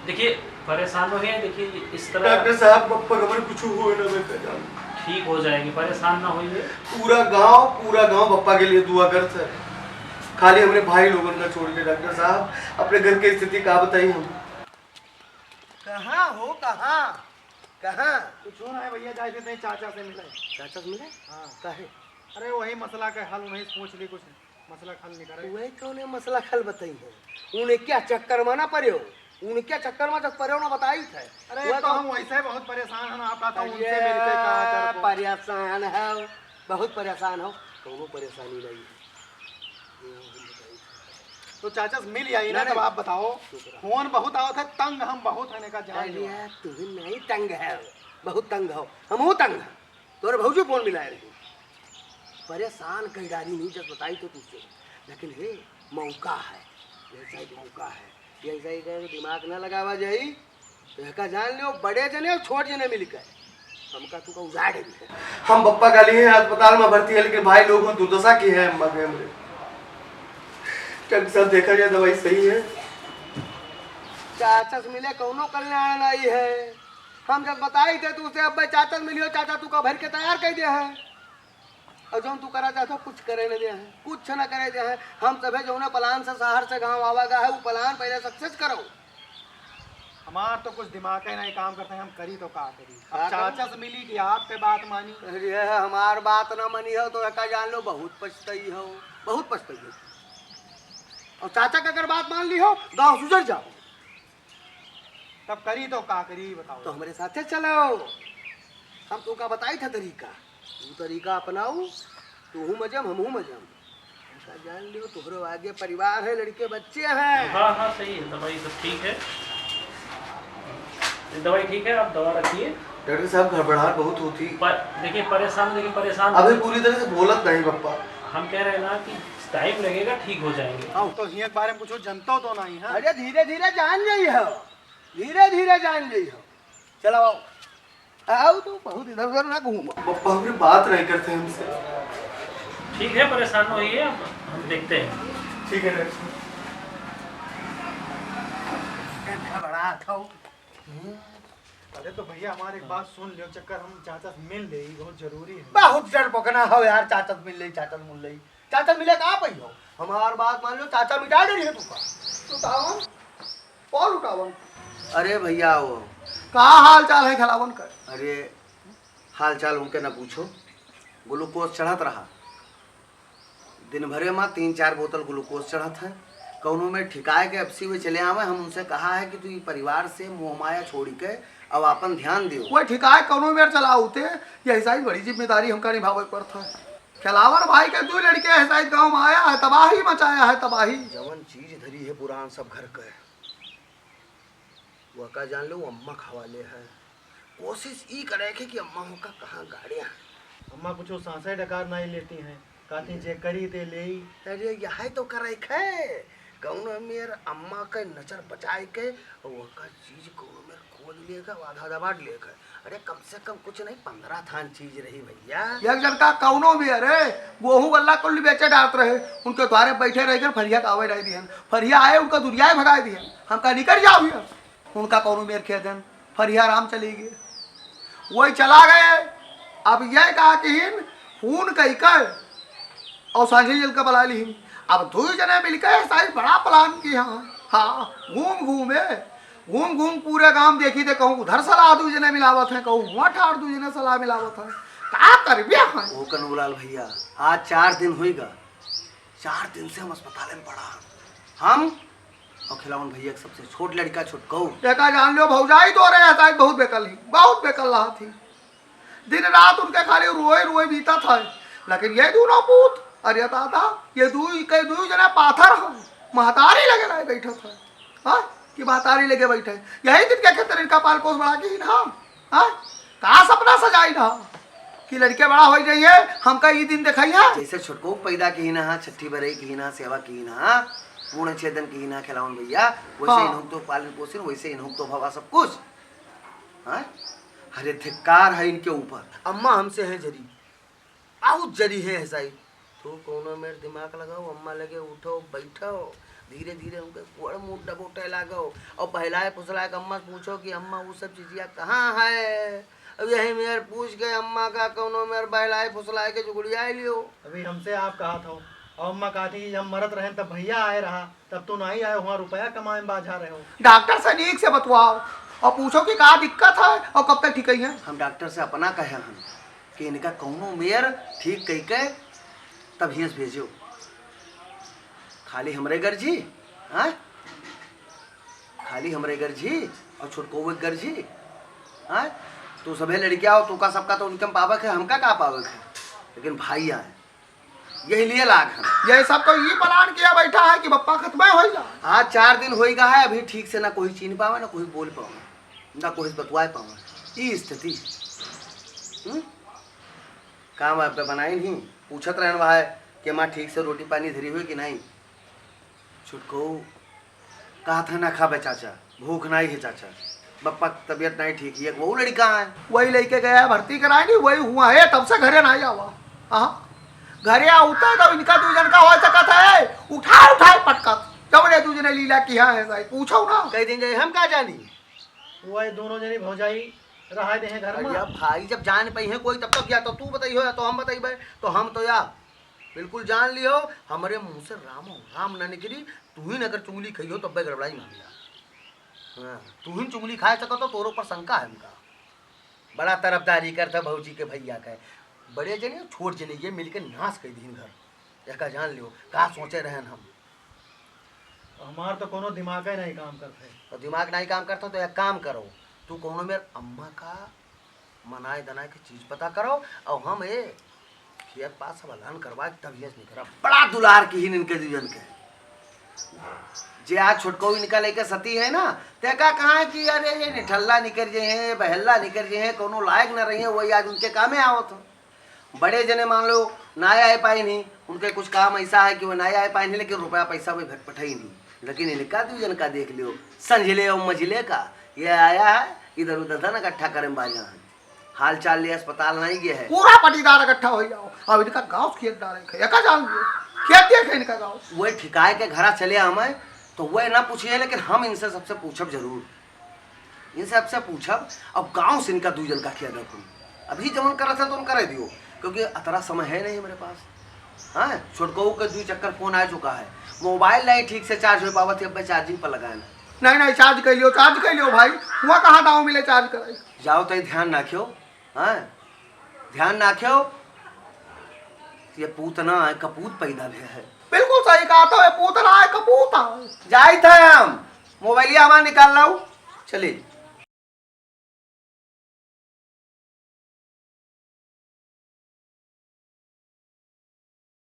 देखिए परेशान हो गए, देखिए इस तरह डॉक्टर साहब पप्पा का कुछ हुए ना मैं ठीक हो जाएंगे, परेशान ना होइए। पूरा गांव पप्पा के लिए दुआ करता है, खाली हमने भाई लोगों का छोड़ के। डॉक्टर साहब अपने घर की स्थिति क्या बताइए हम। कहाँ हो कहाँ कुछ हो ना है भैया, जाए थे चाचा से मिले। चाचा से मिले? हाँ काहे? अरे वही मसला का हल उन्हें पूछ ली, कुछ मसला हल नहीं करे। वही कौन है मसला हल बताई है? उन्हें क्या चक्कर में ना पड़े हो? उन्हें क्या चक्कर में जब पड़े हो ना बताई थे? अरे तो हम वैसे बहुत परेशान हैं, आप कहता हूं उनसे मिलके कहा कर। परेशान है, बहुत परेशान हो। दोनों परेशानी नहीं है तो चाचा से मिल आई ना, तब आप बताओ। फोन बहुत आवत है, तंग हम बहुत है का जान लिया। तुम्हें नहीं तंग है, बहुत तंग हो, हम हो तंग है। तोरे भौजी फोन मिलाए रही परेशान कई डारी नहीं जब बताई तो तुझसे, लेकिन हे मौका है, ऐसा ही मौका है, ऐसा ही कहे दिमाग ना लगावा जाई तो का जान लो बड़े जने और छोट जने मिलकर हमका तू का उजाड़ है। हम पप्पा का लिए अस्पताल में भर्ती है, लेकिन भाई लोगों दुर्दशा की है। अम्मा के हमरे डॉक्टर साहब देखा जाए दवाई सही है। चाचा से मिले कौनो कल्याण नहीं है। हम जब बताई थे तो उसे अब चाचा से मिलियो, चाचा तू का भर के तैयार कर दिया है, और जो तू करा चाहता कुछ करे न दिया है, कुछ न करे दिया है। हम सभे जो ना प्लान से शहर से गांव आवागा है, वो प्लान पहले सक्सेस करो। हमार तो कुछ दिमाग का नहीं काम करते हैं, हम करी तो का करी। अब चाचा से मिली कि आप पे बात मानी। अरे हमार बात न मनी हो तो का जान लो बहुत पछताई हो, बहुत पछताई हो। और चाचा का अगर बात मान ली हो गाँव सुधर जाओ, तब करी तो का करी बताओ। तो हमारे साथे चलो, हम तो का बताई था तरीका, तू तरीका अपनाऊ, तू मजम हमहू मजम। ऐसा जान लियो तुम्हारे आगे परिवार है, लड़के बच्चे हैं। हाँ हाँ सही है, दवाई सब ठीक है, दवाई ठीक है, आप दवा रखिए। डॉक्टर साहब घबराहट बहुत होती। देखिए परेशान अभी पूरी तरह से बोलत नहीं पप्पा। हम कह रहे हैं ना कि टाइम लगेगा, ठीक हो जाएंगे। हाँ तो हिया के बारे में कुछ जनता तो नहीं है। अरे धीरे धीरे जान जाई हो, धीरे धीरे जान जाई हो। चलो आओ आओ, तो बहुत इधर उधर ना घूमो। पप्पा हमने बात नहीं करते हमसे। ठीक है, परेशान न होइए, हम देखते हैं। ठीक है डॉक्टर। बड़ा था। अरे तो भैया हमारी एक बात सुन लियो, चक्कर हम चाचा से मिल ले, बहुत जरूरी है। बहुत डर पकना हो यार, चाचा से मिल रही, चाचा से मिल रही, चाचा मिले कहाँ पई हो? हमार बात मान लो, चाचा मिटा दे रही है तू उठावन और उठावन। अरे भैया वो कहाँ हाल चाल है खिलावन कर? अरे हाल चाल उनके ना पूछो, ग्लूकोज चढ़त रहा दिन भरे में 3-4 बोतल ग्लूकोज चढ़त है। कौनों में ठिकाए के एफसी में चले आवे, हम उनसे कहा है कि तू ये परिवार से मोह माया छोड़ के अब अपन ध्यान दियो। वो ठिकाए कौनों में चलाउते, ये ऐसा ही बड़ी जिम्मेदारी हमका निभावे पड़ता है। खिलावन भाई के 2 लड़के ऐसा ही गाँव में आया है, तबाही मचाया है, तबाही। जवन चीज धरी है पुरान सब घर के, वो का जान लो अम्मा खवाले है। कोशिश ई करे कि अम्मा हो का कहाँ गाड़ियाँ। अम्मा कुछ सांसें डकार नहीं लेती हैं, कहती जे करी ते ले। अरे यही तो करे है, कौन मेर अम्मा के नजर बचाए के वो का चीज कौन मेर खोज लेगा, आधा दबाड़ लेगा। अरे कम से कम कुछ नहीं 15 थान चीज रही भैया। एक जन का कौनो भी अरे गेहूं गल्ला कुल बेचे डालते रहे, उनके द्वारे बैठे रहकर फरिया का आवे रह दिहन, फरिया आए उनका दुरिया भगा दिहन, हमका निकल जाओ भैया। उनका कौनो मेर खेदन फरिया आराम चली गए, वही चला गए। अब यह कहा कि फोन कही कर और सांझे जल का बुला ली। अब 2 जने मिलकर सारी बड़ा प्लान किया। हाँ घूम घूम पूरे गांव देखी थे, कहूँ उधर सलाह 2 जने मिलावत है, कहूँ वहाँ ठार 2 जने सलाह मिलावत है। क्या कर वो कनूलाल भैया आज 4 दिन होगा, 4 दिन से हम अस्पताल में पड़ा। हम और खिलावन भैया सबसे छोट लड़का छुटकऊ देखा जान लो भौजाई तो रहे ऐसा बहुत बेकल ही, बहुत बेकल रहा थी। दिन रात उनके खाली रोए बीता था। लेकिन ये दोनों पूत अरे दादा ये 2 जना पाथर है, महतारी लगे रहे बैठे थे। हाँ कि महतारी लगे बैठे, यही दिन के खेतर इनका पाल पोस बड़ा की ना। हाँ कहा सपना सजाई ना कि लड़के बड़ा हो जाइए, हमका ये दिन दिखाइए। जैसे छुटको पैदा की ना, छठी बरई की ना, सेवा की ना, पूर्ण छेदन की ना खिलाऊन भैया, वैसे हाँ। इन्हों तो पालन पोषण, वैसे इन्हों तो भवा सब कुछ। हाँ अरे धिक्कार है इनके ऊपर। अम्मा हमसे है जरी, बहुत जरी है ऐसा ही। तो कोनो मेरे दिमाग लगाओ, अम्मा लगे उठो बैठो, धीरे धीरे उनके कोड़ मुँह डबोटे लागो और पहलाए फुसलाए अम्मा से पूछो कि अम्मा वो सब चीजिया कहाँ है। अब यही मेरे पूछ के अम्मा का कोनो मेरे बहलाए फुसलाए के जुगड़िया लियो। अभी हमसे आप कहा था और अम्मा कहा थी कि हम मरत रहे तब भैया आए रहा, तब तो नहीं आए, वहाँ रुपया कमाए में बाझा रहे हो। डॉक्टर से नीक से बतवाओ और पूछो कि का दिक्कत है और कब तक ठीक है। हम डॉक्टर से अपना कहे हम कि इनका कौनो मेयर ठीक कही के तब हिंस भेजो। खाली हमरे गर्जी, हाँ खाली हमरे गर्जी और छोटको गर्जी। हाँ तो सभी लड़कियां हो तो का सबका तो इनकम पावक है, हमका का पावक है, लेकिन भाई आए यही लिए लाग हम। ये सब तो ये प्लान किया बैठा है कि बप्पा खत्म हो जा। आज 4 दिन हो गया है, अभी ठीक से ना कोई चीन पावे ना कोई बोल पावे ना कोई बतवाए पावे। ये स्थिति काम आप पे बनाई नहीं, पूछत रहन वहा कि माँ ठीक से रोटी पानी धरी हुई कि नहीं। छुटको कहा था ना खा बे चाचा, भूख नहीं है चाचा, बप्पा की तबीयत नहीं ठीक है। वो लड़का है वही लेके गया भर्ती कराए नहीं, वही हुआ है तब से घरे नहीं आवा। हाँ घरे आउता है तो इनका 2 जन का हो सकत है, उठाए पटकत जब ने 2 जने लीला किया है ऐसा ही पूछो ना। कई दिन गए हम का जानी, वो ये दोनों जनी भौजाई रहा दे हैं घर में। अरे भाई जब जान पाई है कोई तब तक या तो तू बताइयो या तो हम बताइबे, तो हम तो या बिल्कुल जान लियो हमारे मुंह से राम राम न निकली। तू ही अगर चुंगली खाइयो तो गड़बड़ाई मांगिया। हाँ तू ही चुंगली खाए सको तो तोरो पर शंका है उनका। बड़ा तरफदारी करता भौजी के भैया का, बड़े जने छोट जने ये मिलकर नाश कर दिन घर। एक जान लियो का सोचे रहन हम। हमार तो कोनो दिमाग ही नहीं काम करते। तो दिमाग नहीं काम करता तो एक काम करो, तू कोनो मेरे अम्मा का मनाए दनाए की चीज पता करो और हम ये खेत पास सब ऐलान करवा तब ये नहीं करा। बड़ा दुलार की ही इनके जीवन के जे आज छोटको इनका लेके सती है ना, ते का कहा है कि अरे ये निठल्ला निकर जे हैं, बहल्ला निकर जे हैं, कोनो लायक न रही है, वही आज उनके कामे आवत हो। बड़े जने मान लो ना आए पाए नहीं, उनके कुछ काम ऐसा है कि वो ना आए पाए नहीं, लेकिन रुपया पैसा भी पठाई नहीं। लेकिन इनका 2 जन का देख लियो, संझले और मझले का ये आया है इधर उधर धन इकट्ठा करे बाजा है, हाल चाल ले अस्पताल नहीं गया है। पूरा पटीदार इकट्ठा हो जाओ। अब इनका गाँव खेत डाले एक जान लियो, खेत देखे इनका गाँव। वही ठिकाए के घरा चले हमें तो वह ना पूछिए, लेकिन हम इनसे सबसे पूछब जरूर, इनसे सबसे पूछब। अब गाँव से इनका 2 जन का किया देखो, अभी जब उन करा था तो उन करे दियो, क्योंकि अतरा समय है नहीं मेरे पास। हाँ छोटको के 2 चक्कर फोन आ चुका है, मोबाइल नहीं ठीक से चार्ज हो पावत है, अब चार्जिंग पर लगाए ना। नहीं चार्ज कर लियो भाई, हुआ कहाँ दाव मिले चार्ज करे। जाओ तो ध्यान रखियो, हाँ ध्यान रखियो, ये पूतना है कपूत पैदा भी है। बिल्कुल सही कहा, तो पूतना है कपूत है। जाई था हम मोबाइलिया हमारा निकाल लाऊ चलिए।